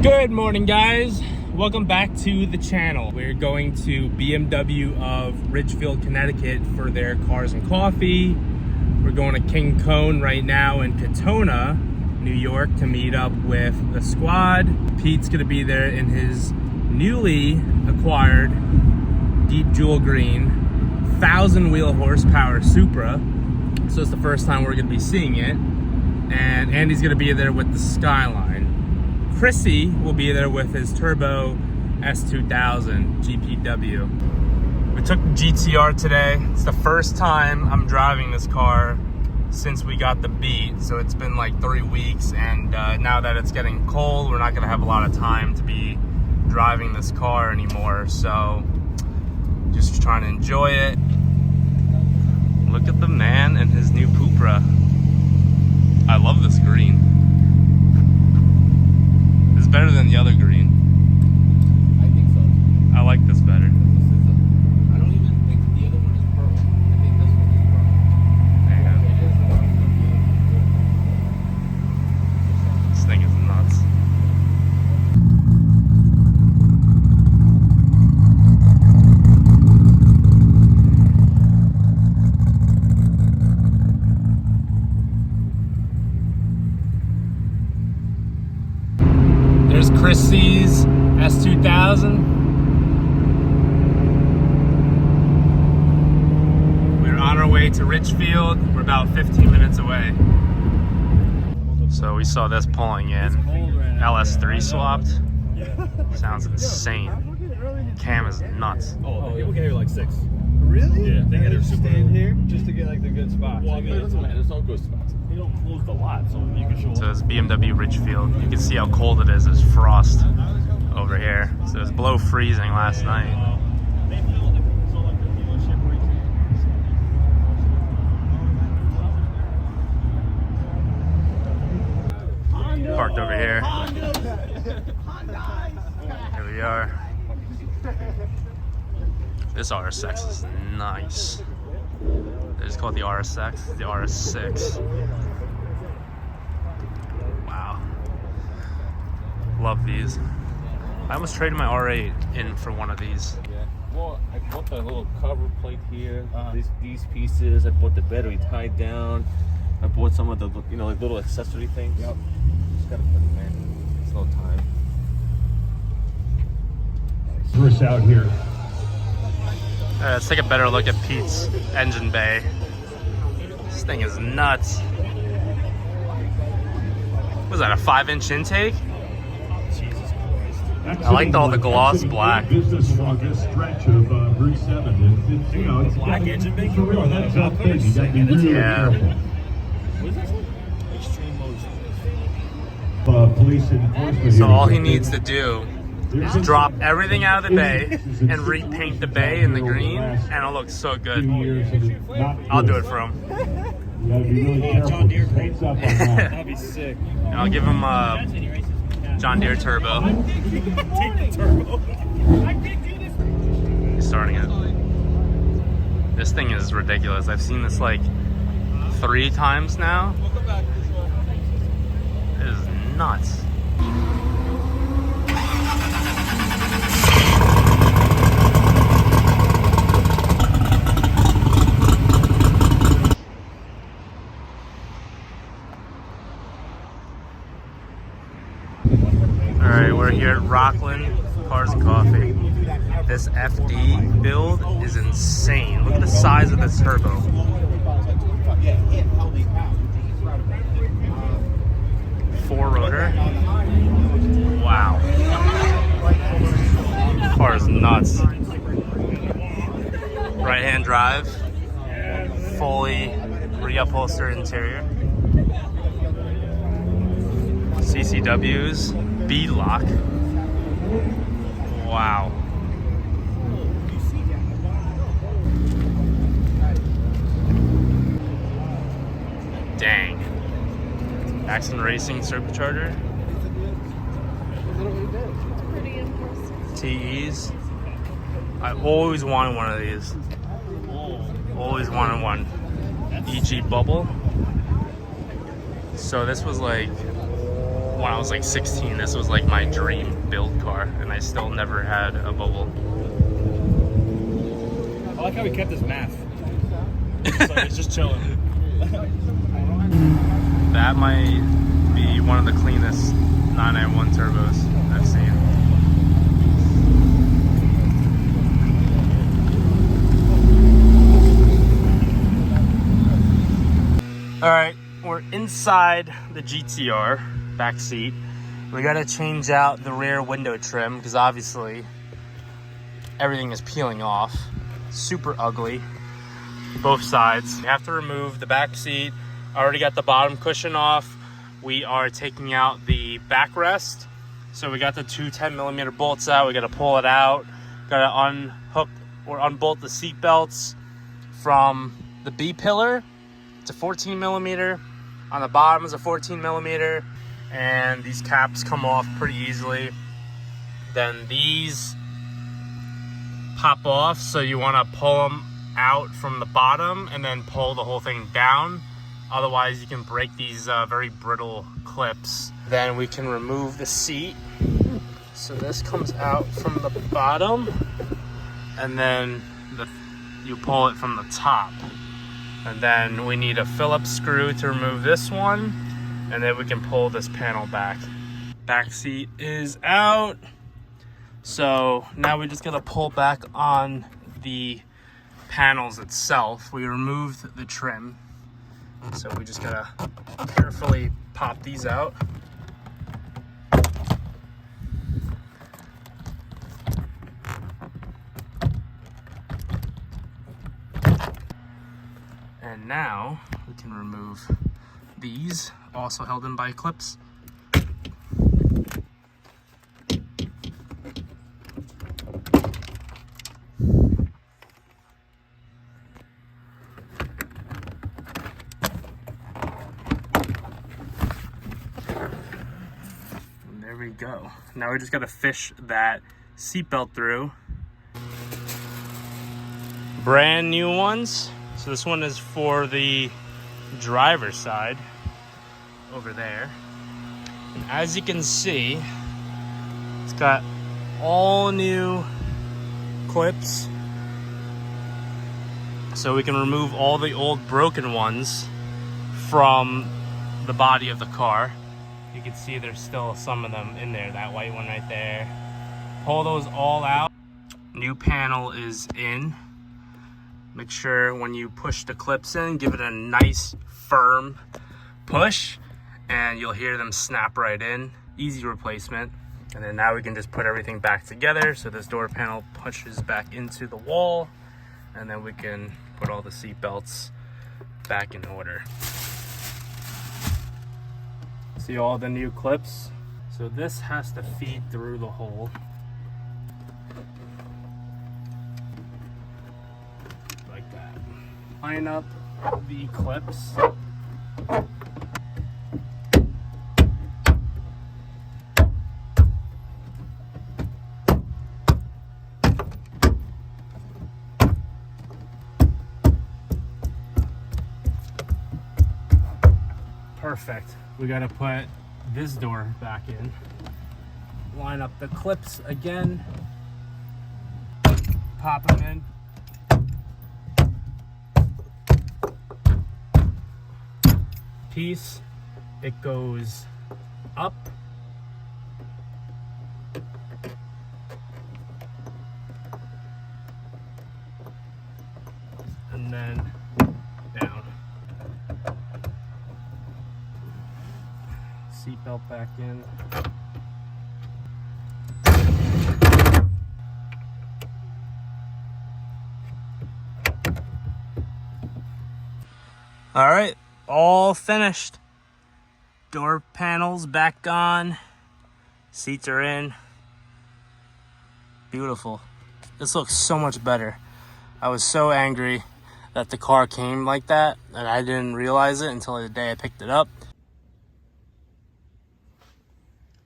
Good morning, guys. Welcome back to the channel. We're going to BMW of Ridgefield, Connecticut for their Cars and Coffee. We're going to King Cone right now in Katona, New York to meet up with the squad. Pete's gonna be there in his newly acquired deep jewel green 1,000 wheel horsepower Supra. So it's the first time we're gonna be seeing it. And Andy's gonna be there with the Skyline. Chrissy will be there with his turbo S2000 GPW. We took the GTR today. It's the first time I'm driving this car since we got the Beat. So it's been like 3 weeks, and now that it's getting cold, we're not gonna have a lot of time to be driving this car anymore. So just trying to enjoy it. Look at the man and his new Supra. I love this green. It's better than the other green. I think so. I like this better. I don't even think the other one is pearl. I think this one is pearl. This thing is nuts. There's Chrissy's S2000. We're on our way to Ridgefield. We're about 15 minutes away. So we saw this pulling in. LS3 swapped. Sounds insane. Cam is nuts. Oh, people get here like 6. Really? Yeah, they get here super stand early. here just to get like the good spots. Well, I mean, it's all good spots. They don't close the lot, so you can show So it's BMW Ridgefield. You can see how cold it is. There's frost over here. So it was below freezing last night. Parked over here. Here we are. This RSX is nice. They just call it the RSX, the RS6. Wow. Love these. I almost traded my R8 in for one of these. Yeah. Well, I bought the little cover plate here. These pieces. I bought the battery tied down. I bought some of the like little accessory things. Yep. Just gotta put it in. It's no time. Bruce out here. Let's take a better look at Pete's engine bay. This thing is nuts. Was that a 5-inch intake? Jesus Christ. I liked all the gloss black. Business longest stretch of Route 7. You know, it's Black engine bay? for real. That's how big. You got to be really Yeah. careful. What is this one? Extreme motion. Police enforcement. So here. all he needs to do is drop everything out of the bay and repaint the bay in the green, and it'll look so good. I'll do it for him. You got to be really careful. John Deere Heads up on that. That'd be sick. And I'll give him a John Deere turbo. Take the turbo. I can't do this. He's starting it. This thing is ridiculous. I've seen this like 3 times now. It is nuts. Alright, we're here at Rockland Cars and Coffee. This FD build is insane. Look at the size of this turbo. 4-rotor. Wow. Car is nuts. Right-hand drive. Fully reupholstered interior. CCWs. B-lock. Wow. Dang. Accent Racing supercharger. TEs. I always wanted one of these. Always wanted one. EG bubble. So this was like when I was like 16. This was like my dream build car, and I still never had a bubble. I like how he kept his math. It's just chilling. That might be one of the cleanest 991 turbos I've seen. All right, we're inside the GTR back seat. We gotta change out the rear window trim because obviously everything is peeling off. Super ugly, both sides. You have to remove the back seat. I already got the bottom cushion off. We are taking out the backrest. So we got the two 10mm bolts out. We gotta pull it out. Gotta unhook or unbolt the seat belts from the B pillar. It's a 14mm. On the bottom is a 14mm, and these caps come off pretty easily. Then these pop off, so you want to pull them out from the bottom and then pull the whole thing down. Otherwise, you can break these very brittle clips. Then we can remove the seat. So this comes out from the bottom, and then you pull it from the top. And then we need a Phillips screw to remove this one, and then we can pull this panel back. Back seat is out. So now we just gotta pull back on the panels itself. We removed the trim. So we just gotta carefully pop these out. And now we can remove these, also held in by clips. And there we go. Now we just gotta fish that seatbelt through. Brand new ones. So this one is for the driver's side over there. And as you can see, it's got all new clips. So we can remove all the old broken ones from the body of the car. You can see there's still some of them in there, that white one right there. Pull those all out. New panel is in. Make sure when you push the clips in, give it a nice firm push, and you'll hear them snap right in. Easy replacement. And then now we can just put everything back together. So this door panel pushes back into the wall, and then we can put all the seat belts back in order. See all the new clips? So this has to feed through the hole. Line up the clips. Perfect. We gotta put this door back in. Line up the clips again. Pop them in. Piece, it goes up, and then down. Seatbelt back in. All right. All finished. Door panels back on. Seats are in. Beautiful. This looks so much better. I was so angry that the car came like that, and I didn't realize it until the day I picked it up.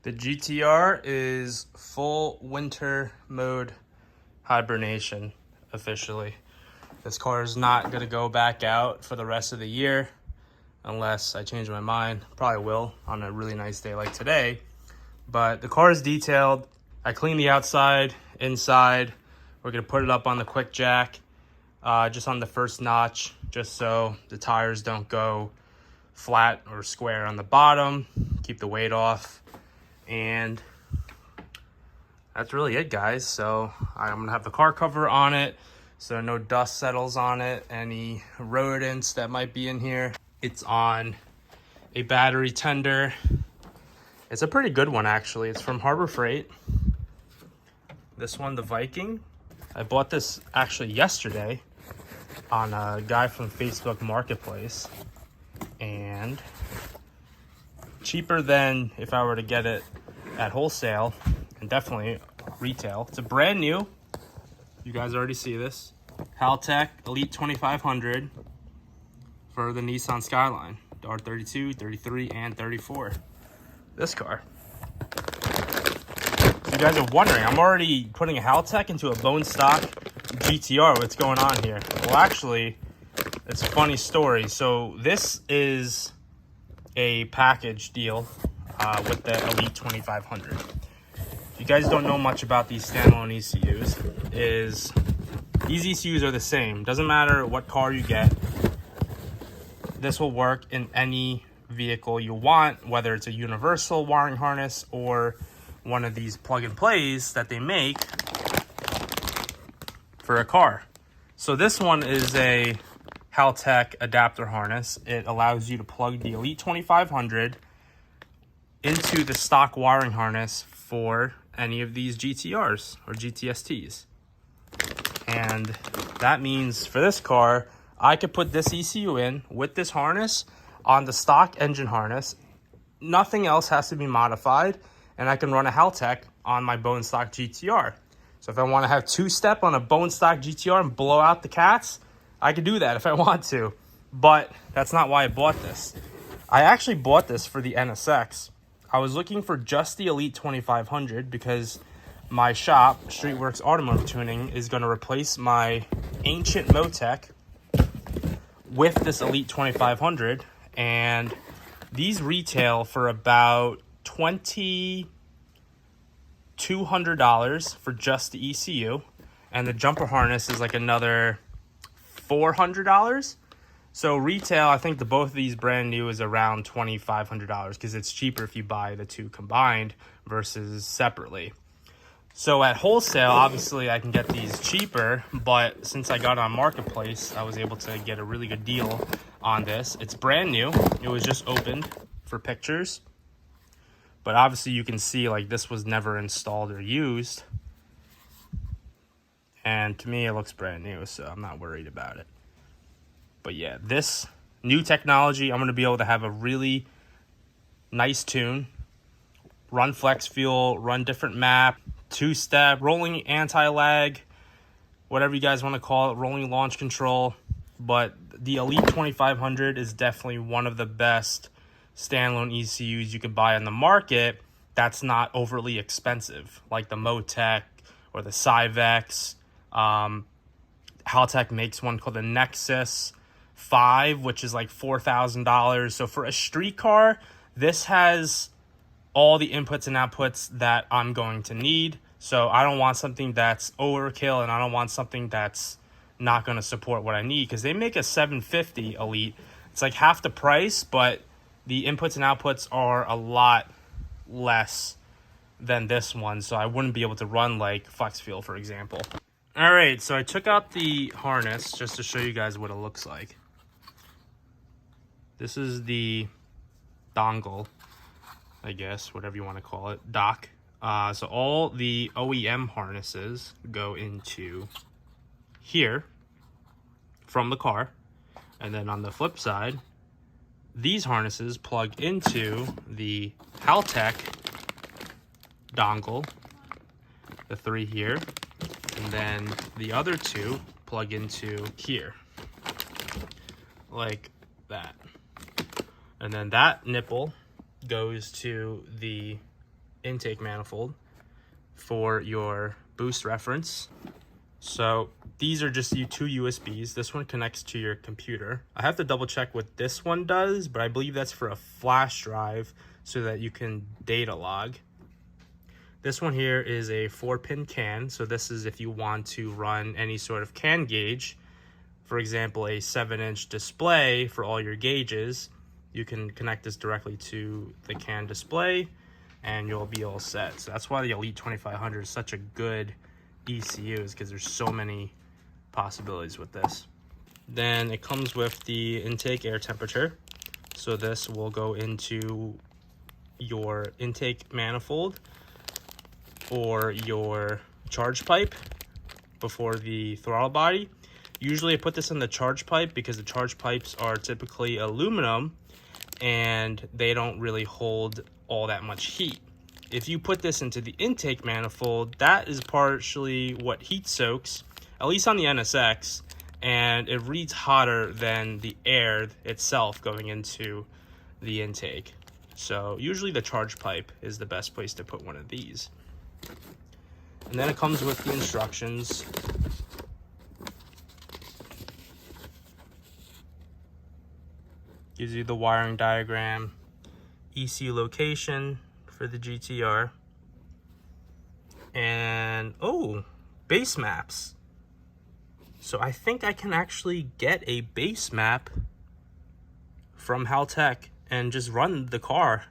The GTR is full winter mode hibernation officially. This car is not going to go back out for the rest of the year. unless I change my mind. Probably will on a really nice day like today. But the car is detailed. I cleaned the outside, inside. We're gonna put it up on the quick jack, just on the first notch, just so the tires don't go flat or square on the bottom, keep the weight off. And that's really it, guys. So I'm gonna have the car cover on it so no dust settles on it, any rodents that might be in here. It's on a battery tender. It's a pretty good one, actually. It's from Harbor Freight. This one, the Viking. I bought this actually yesterday on a guy from Facebook Marketplace, and cheaper than if I were to get it at wholesale, and definitely retail. It's a brand new, you guys already see this, Haltech Elite 2500 for the Nissan Skyline, the R32, 33, and 34. This car. You guys are wondering, I'm already putting a Haltech into a bone stock GTR. What's going on here? Well, actually, it's a funny story. So this is a package deal with the Elite 2500. If you guys don't know much about these standalone ECUs, these ECUs are the same. Doesn't matter what car you get. This will work in any vehicle you want, whether it's a universal wiring harness or one of these plug and plays that they make for a car. So this one is a Haltech adapter harness. It allows you to plug the Elite 2500 into the stock wiring harness for any of these GTRs or GTSTs. And that means for this car, I could put this ECU in with this harness on the stock engine harness. Nothing else has to be modified, and I can run a Haltech on my bone stock GTR. So if I want to have two-step on a bone stock GTR and blow out the cats, I could do that if I want to. But that's not why I bought this. I actually bought this for the NSX. I was looking for just the Elite 2500 because my shop, Streetworks Automotive Tuning, is going to replace my ancient Motec with this Elite 2500, and these retail for about $2,200 for just the ECU, and the jumper harness is like another $400. So retail, I think both of these brand new is around $2,500 because it's cheaper if you buy the two combined versus separately. So at wholesale, obviously I can get these cheaper, but since I got on Marketplace, I was able to get a really good deal on this. It's brand new. It was just opened for pictures. But obviously you can see like this was never installed or used. And to me, it looks brand new, so I'm not worried about it. But yeah, this new technology, I'm going to be able to have a really nice tune, run flex fuel, run different map, two-step, rolling anti-lag, whatever you guys want to call it, rolling launch control. But the Elite 2500 is definitely one of the best standalone ECUs you could buy on the market that's not overly expensive, like the Motec or the Cyvex. Haltech makes one called the Nexus 5, which is like $4,000. So for a street car, this has all the inputs and outputs that I'm going to need. So I don't want something that's overkill, and I don't want something that's not going to support what I need, because they make a 750 Elite. It's like half the price, but the inputs and outputs are a lot less than this one. So I wouldn't be able to run like flex fuel, for example. All right, so I took out the harness just to show you guys what it looks like. This is the dongle, I guess, whatever you want to call it, dock. So all the OEM harnesses go into here from the car. And then on the flip side, these harnesses plug into the Haltech dongle, the 3 here. And then the other 2 plug into here, like that. And then that nipple goes to the intake manifold for your boost reference. So these are just two USBs. This one connects to your computer. I have to double check what this one does, but I believe that's for a flash drive so that you can data log. This one here is a 4-pin CAN. So this is if you want to run any sort of CAN gauge. For example, a 7-inch display for all your gauges. You can connect this directly to the CAN display and you'll be all set. So that's why the Elite 2500 is such a good ECU, is because there's so many possibilities with this. Then it comes with the intake air temperature. So this will go into your intake manifold or your charge pipe before the throttle body. Usually I put this in the charge pipe because the charge pipes are typically aluminum and they don't really hold all that much heat. If you put this into the intake manifold, that is partially what heat soaks, at least on the NSX, and it reads hotter than the air itself going into the intake. So usually the charge pipe is the best place to put one of these. And then it comes with the instructions. Gives you the wiring diagram, ECU location for the GTR, and oh, base maps. So I think I can actually get a base map from Haltech and just run the car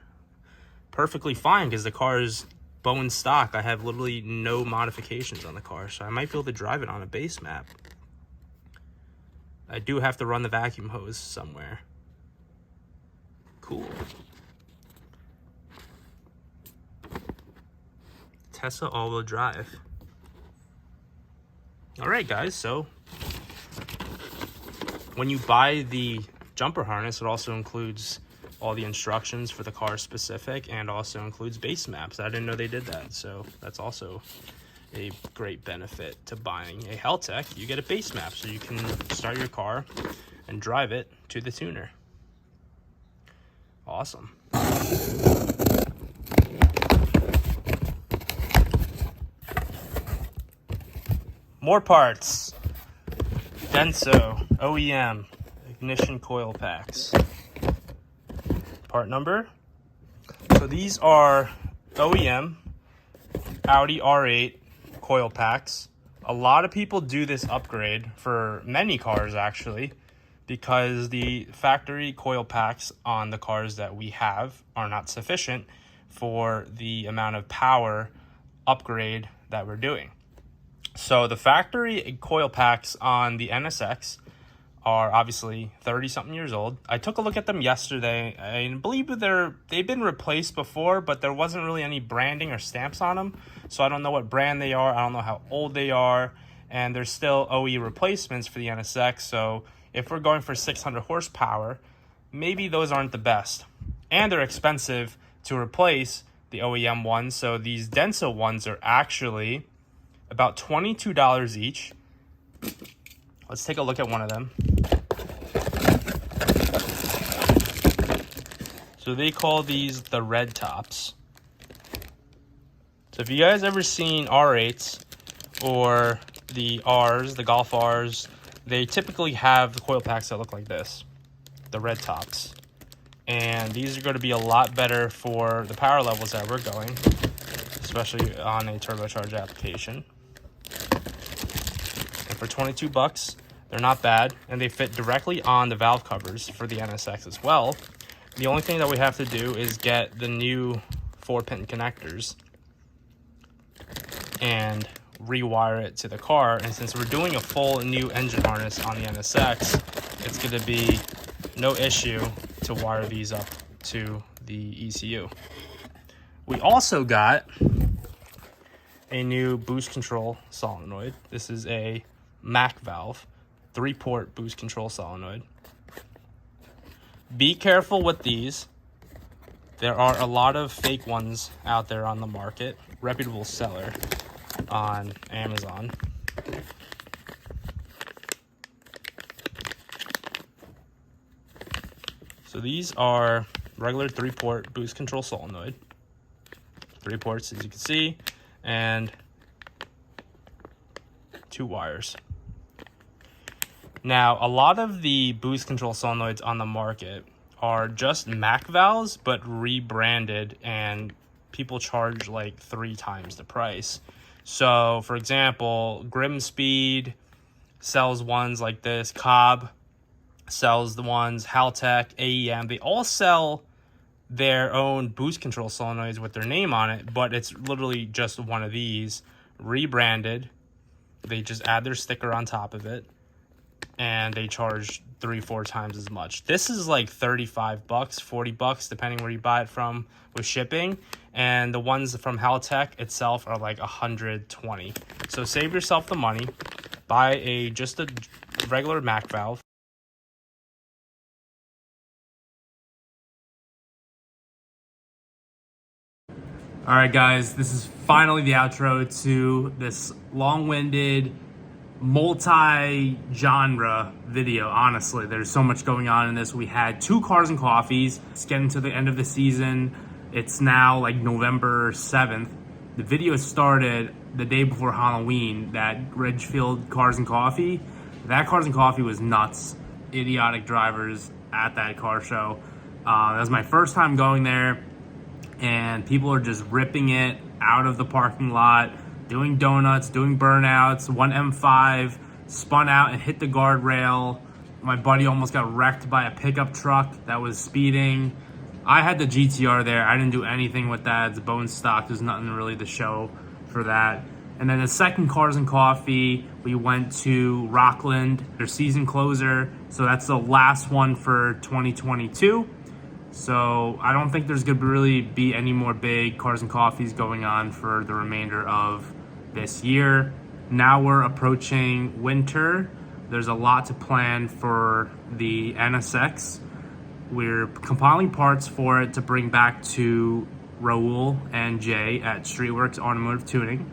perfectly fine because the car is bone stock. I have literally no modifications on the car, so I might be able to drive it on a base map. I do have to run the vacuum hose somewhere. Cool. Tesla all-wheel drive. All right, guys, so when you buy the jumper harness, it also includes all the instructions for the car specific and also includes base maps. I didn't know they did that, so that's also a great benefit to buying a Haltech. You get a base map so you can start your car and drive it to the tuner. Awesome. More parts. Denso OEM ignition coil packs. Part number. So these are OEM Audi R8 coil packs. A lot of people do this upgrade for many cars actually, because the factory coil packs on the cars that we have are not sufficient for the amount of power upgrade that we're doing. So the factory coil packs on the NSX are obviously 30-something years old. I took a look at them yesterday. I believe they've been replaced before, but there wasn't really any branding or stamps on them. So I don't know what brand they are. I don't know how old they are. And there's still OE replacements for the NSX. So if we're going for 600 horsepower, maybe those aren't the best. And they're expensive to replace the OEM ones. So these Denso ones are actually about $22 each. Let's take a look at one of them. So they call these the red tops. So if you guys ever seen R8s or the Rs, the Golf Rs, they typically have the coil packs that look like this, the red tops. And these are going to be a lot better for the power levels that we're going, especially on a turbocharged application. And for 22 bucks, they're not bad, and they fit directly on the valve covers for the NSX as well. The only thing that we have to do is get the new 4-pin connectors and rewire it to the car. And since we're doing a full new engine harness on the NSX, it's going to be no issue to wire these up to the ECU. We also got a new boost control solenoid. This is a MAC valve, 3-port boost control solenoid. Be careful with these. There are a lot of fake ones out there on the market. Reputable seller on Amazon. So these are regular 3-port boost control solenoid. 3 ports, as you can see, and 2 wires. Now, a lot of the boost control solenoids on the market are just Mac valves, but rebranded, and people charge like 3 times the price. So, for example, Grimspeed sells ones like this. Cobb sells the ones. Haltech, AEM, they all sell their own boost control solenoids with their name on it, but it's literally just one of these rebranded. They just add their sticker on top of it, and they charge 3-4 times as much. This is like $35, $40, depending where you buy it from with shipping. And the ones from Haltech itself are like $120. So save yourself the money. Buy just a regular Mac valve. All right, guys, this is finally the outro to this long-winded, multi-genre video. Honestly, there's so much going on in this. We had 2 cars and coffees. It's getting to the end of the season. It's now like November 7th. The video started the day before Halloween, that Ridgefield Cars and Coffee. That Cars and Coffee was nuts. Idiotic drivers at that car show. That was my first time going there, and people are just ripping it out of the parking lot, doing donuts, doing burnouts. One M5 spun out and hit the guardrail. My buddy almost got wrecked by a pickup truck that was speeding. I had the GTR there. I didn't do anything with that. It's bone stock. There's nothing really to show for that. And then the second Cars and Coffee, we went to Rockland, their season closer. So that's the last one for 2022. So I don't think there's going to really be any more big Cars and Coffees going on for the remainder of this year. Now we're approaching winter. There's a lot to plan for the NSX. We're compiling parts for it to bring back to Raul and Jay at Streetworks Automotive Tuning.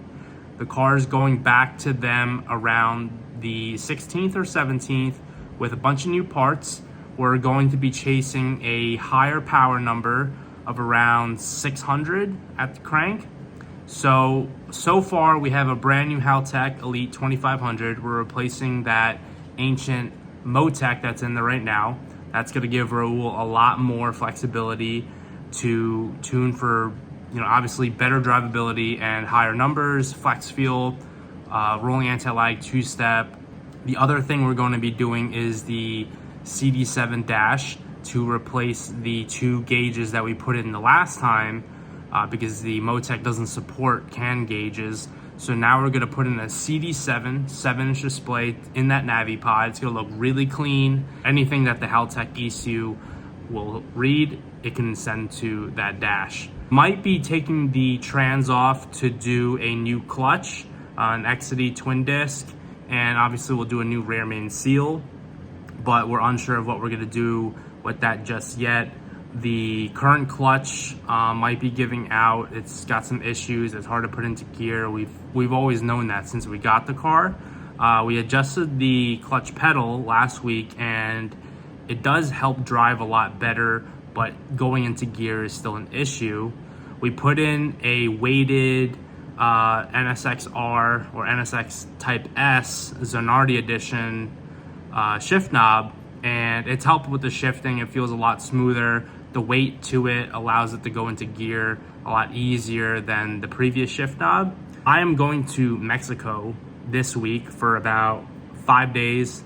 The car is going back to them around the 16th or 17th with a bunch of new parts. We're going to be chasing a higher power number of around 600 at the crank. So far we have a brand new Haltech Elite 2500. We're replacing that ancient Motec that's in there right now. That's going to give Raul a lot more flexibility to tune for, obviously better drivability and higher numbers, flex fuel, rolling anti-lag, 2-step. The other thing we're going to be doing is the CD7 dash to replace the 2 gauges that we put in the last time because the Motec doesn't support CAN gauges. So now we're going to put in a CD7 7-inch display in that Navi pod. It's going to look really clean. Anything that the Haltech ECU will read, it can send to that dash. Might be taking the trans off to do a new clutch, an XD twin disc, and obviously we'll do a new rear main seal, but we're unsure of what we're going to do with that just yet. The current clutch might be giving out. It's got some issues. It's hard to put into gear. We've always known that since we got the car. We adjusted the clutch pedal last week, and it does help drive a lot better, but going into gear is still an issue. We put in a weighted NSX-R or NSX Type S Zanardi Edition shift knob, and it's helped with the shifting. It feels a lot smoother. The weight to it allows it to go into gear a lot easier than the previous shift knob. I am going to Mexico this week for about 5 days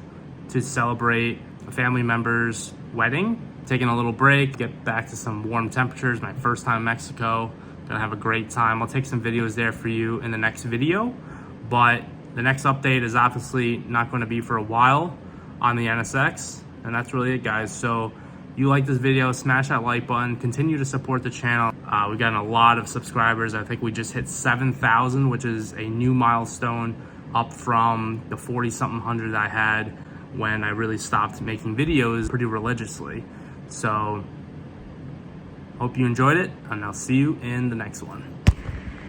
to celebrate a family member's wedding. Taking a little break, get back to some warm temperatures. My first time in Mexico. Gonna have a great time. I'll take some videos there for you in the next video, but the next update is obviously not going to be for a while on the NSX, and that's really it, guys. So you like this video, smash that like button, continue to support the channel. We've gotten a lot of subscribers. I think we just hit 7,000, which is a new milestone, up from the 40-something hundred I had when I really stopped making videos pretty religiously. So hope you enjoyed it, and I'll see you in the next one.